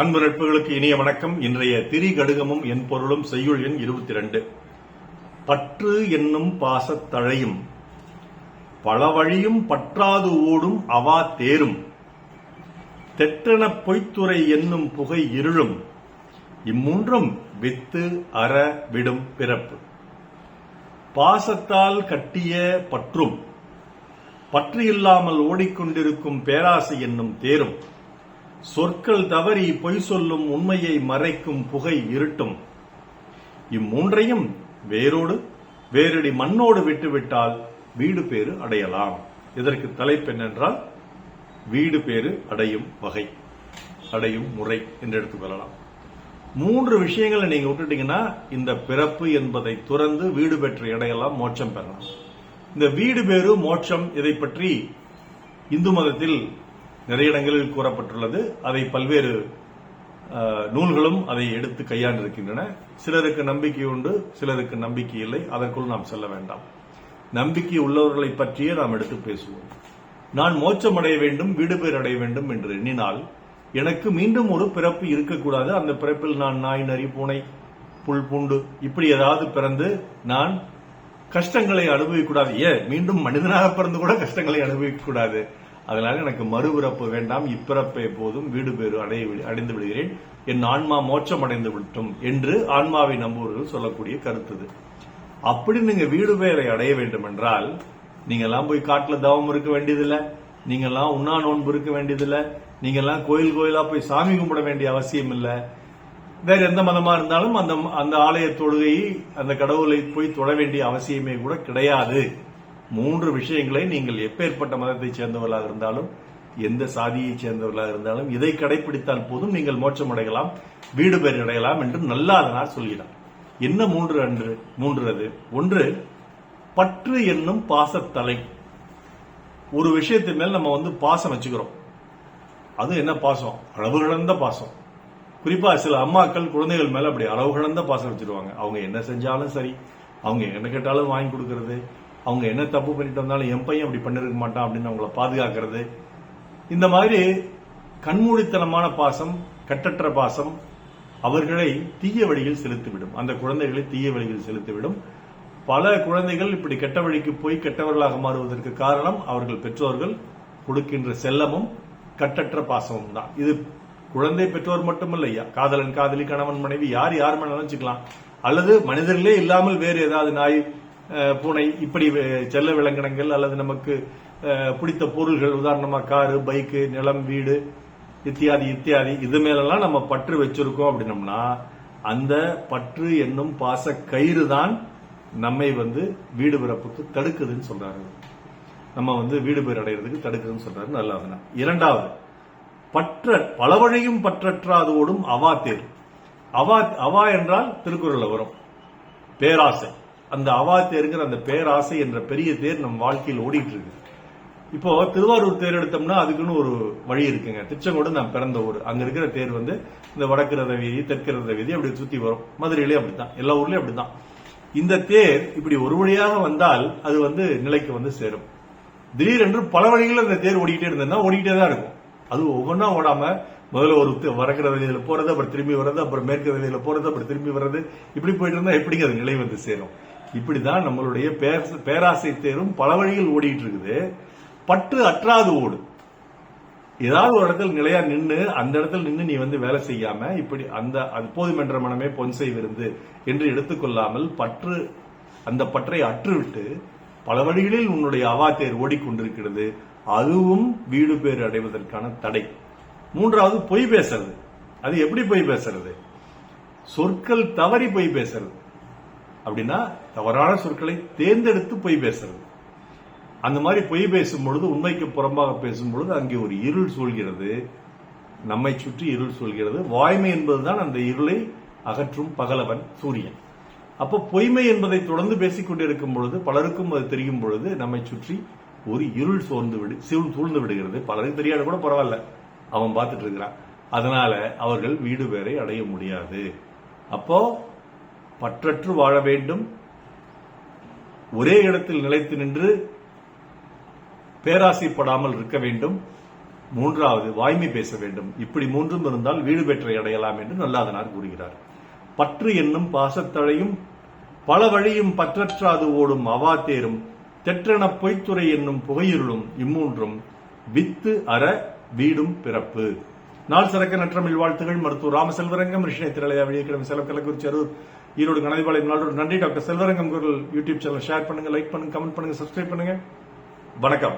அன்பு நட்புகளுக்கு இனிய வணக்கம். இன்றைய திரிகடுகமும் என் பொருளும் செய்யுள் எண் 22. பற்று என்னும் பாசத் தழையும் பலவழியும் பற்றாது ஓடும் அவா தேரும் தெற்றெனப் பொய்த்துறை என்னும் புகை இருளும் இம்மூன்றும் வித்து அற விடும் பிறப்பு. பாசத்தால் கட்டிய பற்றும் பற்று இல்லாமல் ஓடிக்கொண்டிருக்கும் பேராசை என்னும் தேரும் சொற்கள் தவறி பொய் சொல்லும் உண்மையை மறைக்கும் புகை இருட்டும் இம்மூன்றையும் வேரடி மண்ணோடு விட்டுவிட்டால் வீடு பேறு அடையலாம். இதற்கு தலைப்பு என்னென்றால் வீடு பேறு அடையும் வகை, அடையும் முறை என்று எடுத்துக்கொள்ளலாம். 3 விஷயங்களை நீங்க விட்டுட்டீங்கன்னா இந்த பிறப்பு என்பதை துறந்து வீடு பெற்று அடையலாம், மோட்சம் பெறலாம். இந்த வீடு பேறு மோட்சம் இதை பற்றி இந்து மதத்தில் நிறைய இடங்களில் கூறப்பட்டுள்ளது. அதை பல்வேறு நூல்களும் அதை எடுத்து கையாண்டிருக்கின்றன. சிலருக்கு நம்பிக்கை உண்டு, சிலருக்கு நம்பிக்கை இல்லை. அதற்குள் நாம் செல்ல வேண்டாம். நம்பிக்கை உள்ளவர்களை பற்றியே நாம் எடுத்து பேசுவோம். நான் மோட்சம் அடைய வேண்டும், வீடு பேர் அடைய வேண்டும் என்று எண்ணினால் எனக்கு மீண்டும் ஒரு பிறப்பு இருக்கக்கூடாது. அந்த பிறப்பில் நான் நாய், நரி, பூனை, புல், பூண்டு இப்படி ஏதாவது பிறந்து நான் கஷ்டங்களை அனுபவிக்கக்கூடாது. மீண்டும் மனிதனாக பிறந்து கூட கஷ்டங்களை அனுபவிக்க கூடாது. அதனால எனக்கு மறுபிறப்பு வேண்டாம், இப்பிறப்பை போதும், வீடு பேறு அடைந்து விடுகிறேன், என் ஆன்மா மோட்சம் அடைந்து விட்டும் என்று ஆன்மாவை நம்புவர்கள் சொல்லக்கூடிய கருத்து. அப்படி நீங்க வீடு பேரை அடைய வேண்டும் என்றால் நீங்க எல்லாம் போய் காட்டுல தவம் இருக்க வேண்டியதில்லை, நீங்க எல்லாம் உண்ணா நோன்பு இருக்க வேண்டியதில்லை, நீங்க எல்லாம் கோயிலா போய் சாமி கும்பிட வேண்டிய அவசியம் இல்லை. வேற எந்த மதமா இருந்தாலும் அந்த ஆலய தொழுகையை, அந்த கடவுளை போய் தொழ வேண்டிய அவசியமே கூட கிடையாது. 3 விஷயங்களை நீங்கள் எப்பேற்பட்ட மதத்தை சேர்ந்தவர்களாக இருந்தாலும், எந்த சாதியை சேர்ந்தவர்களாக இருந்தாலும் இதை கடைபிடித்தால் போதும் நீங்கள் மோட்சம் அடையலாம், வீடு பேர் அடையலாம் என்று நல்லாதனார் சொல்கிறார். என்ன 3 அது? 1, பற்று என்னும் பாசத்தலை. ஒரு விஷயத்தின் மேல் நம்ம பாசம் வச்சுக்கிறோம். அது என்ன பாசம்? அளவு கடந்த பாசம். குறிப்பா சில அம்மாக்கள் குழந்தைகள் மேல அப்படி அளவு கடந்த பாசம் வச்சிருவாங்க. அவங்க என்ன செஞ்சாலும் சரி, அவங்க என்ன கேட்டாலும் வாங்கி கொடுக்கறது, அவங்க என்ன தப்பு பண்ணிட்டு வந்தாலும் என் பையன் அப்படி பண்ணிருக்க மாட்டான் அப்படின்னு அவங்கள பாதுகாக்கிறது. இந்த மாதிரி கண்மூடித்தனமான பாசம், கட்டற்ற பாசம் அவர்களை தீய வழியில் செலுத்திவிடும். அந்த குழந்தைகளை தீய வழியில் செலுத்திவிடும். பல குழந்தைகள் இப்படி கெட்ட வழிக்கு போய் கெட்டவர்களாக மாறுவதற்கு காரணம் அவர்கள் பெற்றோர்கள் கொடுக்கின்ற செல்லமும் கட்டற்ற பாசமும் தான். இது குழந்தை பெற்றோர் மட்டுமல்ல, காதலன் காதலி, கணவன் மனைவி, யார் மேல நினைச்சுக்கலாம். அல்லது மனிதர்களே இல்லாமல் வேறு ஏதாவது நாய், பூனை இப்படி செல்ல விலங்கினங்கள் அல்லது நமக்கு பிடித்த பொருள்கள், உதாரணமா காரு, பைக்கு, நிலம், வீடு இத்தியாதி இது மேலெல்லாம் நம்ம பற்று வச்சிருக்கோம் அப்படின்னம்னா அந்த பற்று என்னும் பாச கயிறு தான் நம்மை வீடு பிறப்புக்கு தடுக்குதுன்னு சொல்றாரு. நம்ம வீடு பேர் அடைகிறதுக்கு தடுக்குதுன்னு சொல்றாரு. நல்லதுனா. 2வது, பல வழியும் பற்றற்றாதோடும் அவா தேர். அவா என்றால் திருக்குறள்ல வரும் பேராசை. அந்த அவா தேருங்கிற அந்த பேராசை என்ற பெரிய தேர் நம் வாழ்க்கையில் ஓடிட்டு இருக்கு. இப்போ திருவாரூர் தேர் எடுத்தோம்னா அதுக்குன்னு ஒரு வழி இருக்குங்க. திருச்செங்கோடு நான் பிறந்த ஊர். அங்க இருக்கிற தேர் இந்த வடக்கு ரத வீதி, தெற்கு ரத வீதி அப்படி சுத்தி வரும். மதுரையிலே அப்படித்தான், எல்லா ஊர்லயும் அப்படித்தான். இந்த தேர் இப்படி ஒரு வழியாக வந்தால் அது நிலைக்கு சேரும். திடீரென்று பல வழிகளில் அந்த தேர் ஓடிக்கிட்டே இருந்ததுன்னா ஓடிக்கிட்டே தான் இருக்கும். அது ஒவ்வொன்றா ஓடாம முதல்ல ஒரு வடக்கு ரதையில போறது, அப்புறம் திரும்பி வர்றது, அப்புறம் மேற்கு ரதையில போறது, அப்புறம் திரும்பி வர்றது, இப்படி போயிட்டு இருந்தா எப்படிங்க அது நிலை சேரும்? இப்படிதான் நம்மளுடைய பேராசை தேரும் பல வழிகள் ஓடிட்டு இருக்குது. பற்று அற்றாது ஓடு. ஏதாவது ஒரு இடத்துல நிலையா நின்று அந்த இடத்துல நின்று நீ வேலை செய்யாம இப்படி அது போதுமென்ற மனமே பொன்சை விருந்து என்று எடுத்துக்கொள்ளாமல் அந்த பற்றை அற்றுவிட்டு பல வழிகளில் உன்னுடைய அவா தேர் ஓடிக்கொண்டிருக்கிறது. அதுவும் வீடு பேர் அடைவதற்கான தடை. 3வது, பொய் பேசுறது. அது எப்படி பொய் பேசுறது? சொற்கள் தவறி பொய் பேசுறது. அப்படின்னா தவறான சொற்களை தேர்ந்தெடுத்து பொய் பேசுறது. அந்த மாதிரி பொய் பேசும் பொழுது, உண்மைக்கு புறம்பாக பேசும் பொழுது அங்கே ஒரு இருள் சூழ்கிறது, நம்மை சுற்றி இருள் சூழ்கிறது. வாய்மை என்பதுதான் அந்த இருளை அகற்றும் பகலவன் சூரியன். அப்போ பொய்மை என்பதை தொடர்ந்து பேசிக் கொண்டிருக்கும் பொழுது, பலருக்கும் அது தெரியும் பொழுது நம்மை சுற்றி ஒரு இருள் சூழ்ந்து விடுகிறது. பலருக்கு தெரியாத கூட பரவாயில்ல, அவன் பார்த்துட்டு இருக்கிறான். அதனால அவர்கள் வீடு பேரை அடைய முடியாது. அப்போ பற்றற்று வாழ வேண்டும், ஒரே இடத்தில் நிலைத்து நின்று பேராசைப்படாமல் இருக்க வேண்டும். மூன்றாவது வாய்மை பேச வேண்டும். இப்படி மூன்றும் இருந்தால் வீடு பெற்றை அடையலாம் என்று நல்லாதனார் கூறுகிறார். பற்று என்னும் பாசத்தழையும் பல வழியும் பற்றற்றாது ஓடும் அவா தேரும் தெற்றென பொய்த்துறை என்னும் புகையிருளும் இம்மூன்றும் வித்து அற வீடும் பிறப்பு. நாள் சிறக்க நற்றமிழ் வாழ்த்துகள். மருத்துவர் ராமசெல்வரங்கம், ரிஷினை திரளையா வெளியே செலவு கள்ளக்குறிச்சி அரூர் ஈரோடு கணதிபாளையம் நாளோடு நன்றி. டாக்டர் செல்வரங்கம் குரல் யூடியூப் சேனல் ஷேர் பண்ணுங்க, லைக் பண்ணுங்க, கமெண்ட் பண்ணுங்க, சப்ஸ்கிரைப் பண்ணுங்க. வணக்கம்.